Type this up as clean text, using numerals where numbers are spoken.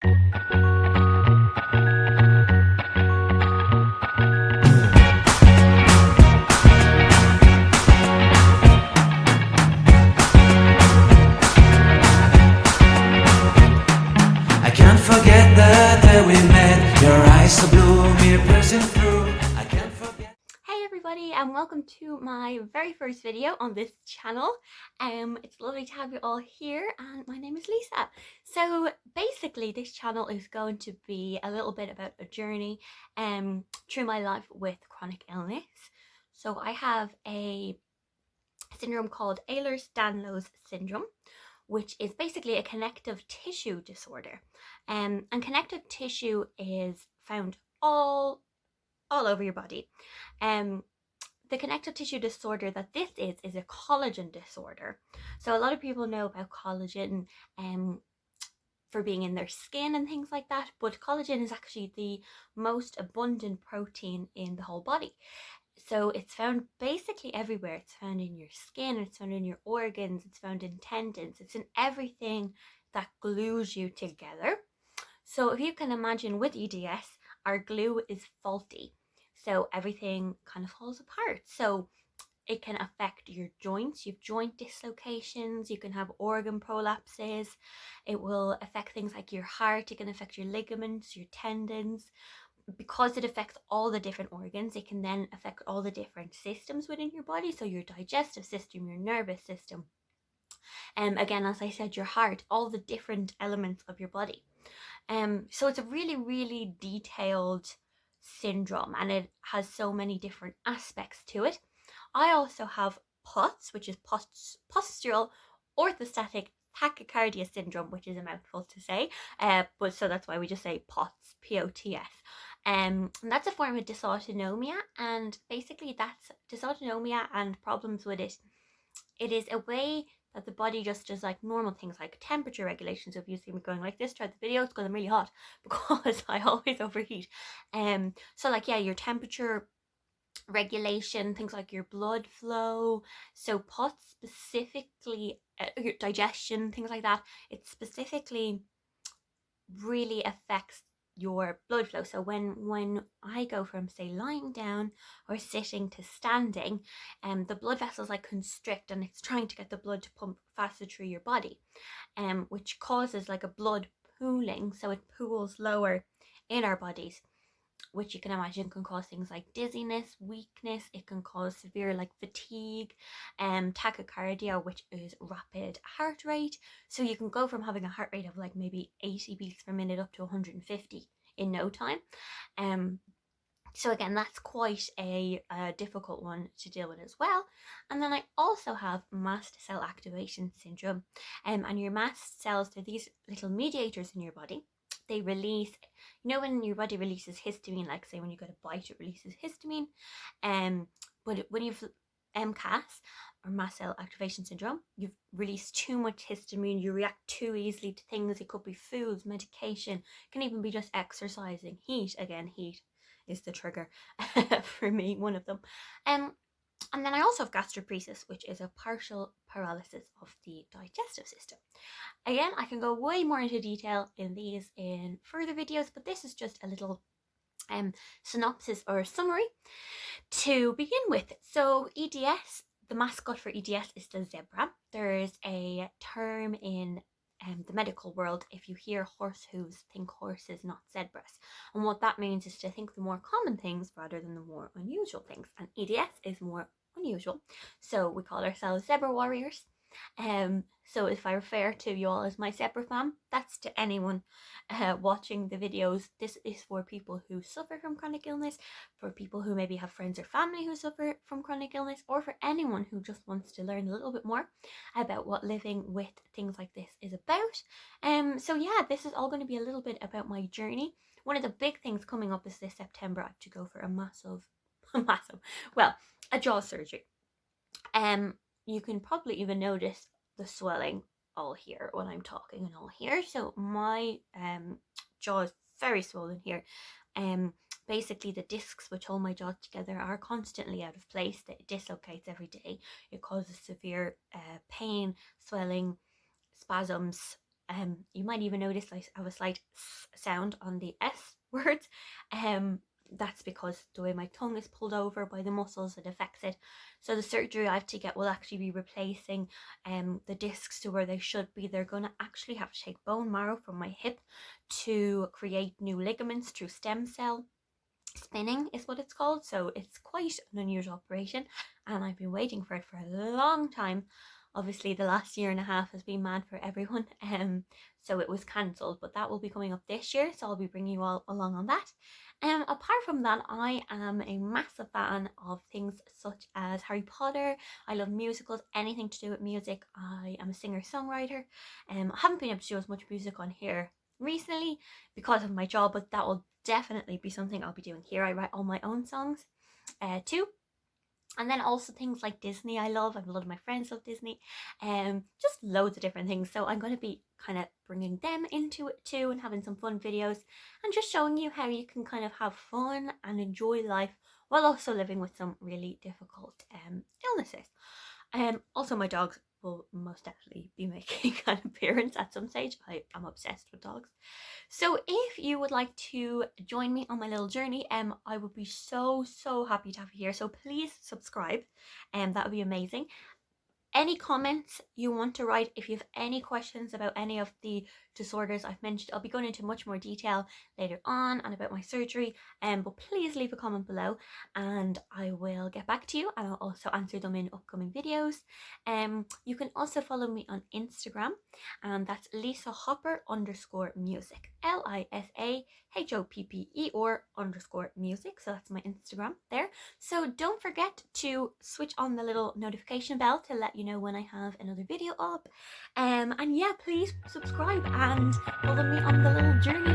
I can't forget the day we met. Your eyes so blue, me piercing through. I can't forget. Hey everybody, and welcome to my very first video on this channel. It's lovely to have you all here, and my name is Lisa. So basically this channel is going to be a little bit about a journey through my life with chronic illness. So I have a syndrome called Ehlers-Danlos Syndrome, which is basically a connective tissue disorder. And connective tissue is found all over your body. The connective tissue disorder that this is a collagen disorder. So a lot of people know about collagen for being in their skin and things like that, but collagen is actually the most abundant protein in the whole body. So it's found basically everywhere. It's found in your skin, it's found in your organs, it's found in tendons, it's in everything that glues you together. So if you can imagine, with EDS, our glue is faulty. So everything kind of falls apart. So it can affect your joints. You have joint dislocations, you can have organ prolapses. It will affect things like your heart, it can affect your ligaments, your tendons. Because it affects all the different organs, it can then affect all the different systems within your body. So your digestive system, your nervous system, again, as I said, your heart, all the different elements of your body. So it's a really, really detailed syndrome, and it has so many different aspects to it. I also have POTS, which is Postural Orthostatic Tachycardia syndrome, which is a mouthful to say, but so that's why we just say POTS, P-O-T-S. And that's a form of dysautonomia, and basically that's dysautonomia and problems with it. It is a way that the body just does like normal things like temperature regulation. So if you see me going like this throughout the video, it's because I'm really hot because I always overheat. So like, yeah, your temperature regulation, things like your blood flow. So POTS specifically, your digestion, things like that, it specifically really affects your blood flow. So when I go from, say, lying down or sitting to standing, the blood vessels like constrict, and it's trying to get the blood to pump faster through your body, which causes like a blood pooling. So it pools lower in our bodies, which you can imagine can cause things like dizziness, weakness. It can cause severe like fatigue, tachycardia, which is rapid heart rate. So you can go from having a heart rate of like maybe 80 beats per minute up to 150 in no time. So again, that's quite a difficult one to deal with as well. And then I also have mast cell activation syndrome. And your mast cells, they're these little mediators in your body. They release, you know, when your body releases histamine, like say when you get a bite, it releases histamine. But when you've MCAS, or mast cell activation syndrome, you've released too much histamine, you react too easily to things. It could be foods, medication, it can even be just exercising, heat. Again, heat is the trigger for me, one of them. And then I also have gastroparesis, which is a partial paralysis of the digestive system. Again, I can go way more into detail in these in further videos, but this is just a little synopsis or summary to begin with. So EDS, the mascot for EDS is the zebra. There's a term in the medical world: if you hear horse hooves, think horses, not zebras. And what that means is to think the more common things rather than the more unusual things. And EDS is more unusual, so we call ourselves zebra warriors. So if I refer to you all as my zebra fam, that's to anyone watching the videos. This is for people who suffer from chronic illness, for people who maybe have friends or family who suffer from chronic illness, or for anyone who just wants to learn a little bit more about what living with things like this is about. So yeah, this is all going to be a little bit about my journey. One of the big things coming up is this September I have to go for a jaw surgery. You can probably even notice the swelling all here when I'm talking and all here. So my jaw is very swollen here. Basically the discs which hold my jaw together are constantly out of place. It dislocates every day. It causes severe pain, swelling, spasms, You might even notice I have a slight s sound on the S words. That's because the way my tongue is pulled over by the muscles, it affects it. So the surgery I have to get will actually be replacing the discs to where they should be. They're going to actually have to take bone marrow from my hip to create new ligaments through stem cell spinning is what it's called. So it's quite an unusual operation, and I've been waiting for it for a long time. Obviously the last year and a half has been mad for everyone, so it was cancelled, but that will be coming up this year, so I'll be bringing you all along on that. Apart from that, I am a massive fan of things such as Harry Potter. I love musicals, anything to do with music. I am a singer-songwriter. I haven't been able to do as much music on here recently because of my job, but that will definitely be something I'll be doing here. I write all my own songs too. And then also things like Disney I love. A lot of my friends love Disney. Just loads of different things. So I'm going to be kind of bringing them into it too and having some fun videos and just showing you how you can kind of have fun and enjoy life while also living with some really difficult illnesses. Also my dogs will most definitely be making an appearance at some stage. I am obsessed with dogs. So if you would like to join me on my little journey, I would be so happy to have you here. So please subscribe, that would be amazing. Any comments you want to write, if you have any questions about any of the disorders I've mentioned, I'll be going into much more detail later on and about my surgery, but please leave a comment below and I will get back to you, and I'll also answer them in upcoming videos. You can also follow me on Instagram, and that's LisaHopper_music, LisaHopper_music, so that's my Instagram there. So don't forget to switch on the little notification bell to let you know when I have another video up. And yeah, please subscribe and follow me on the little journey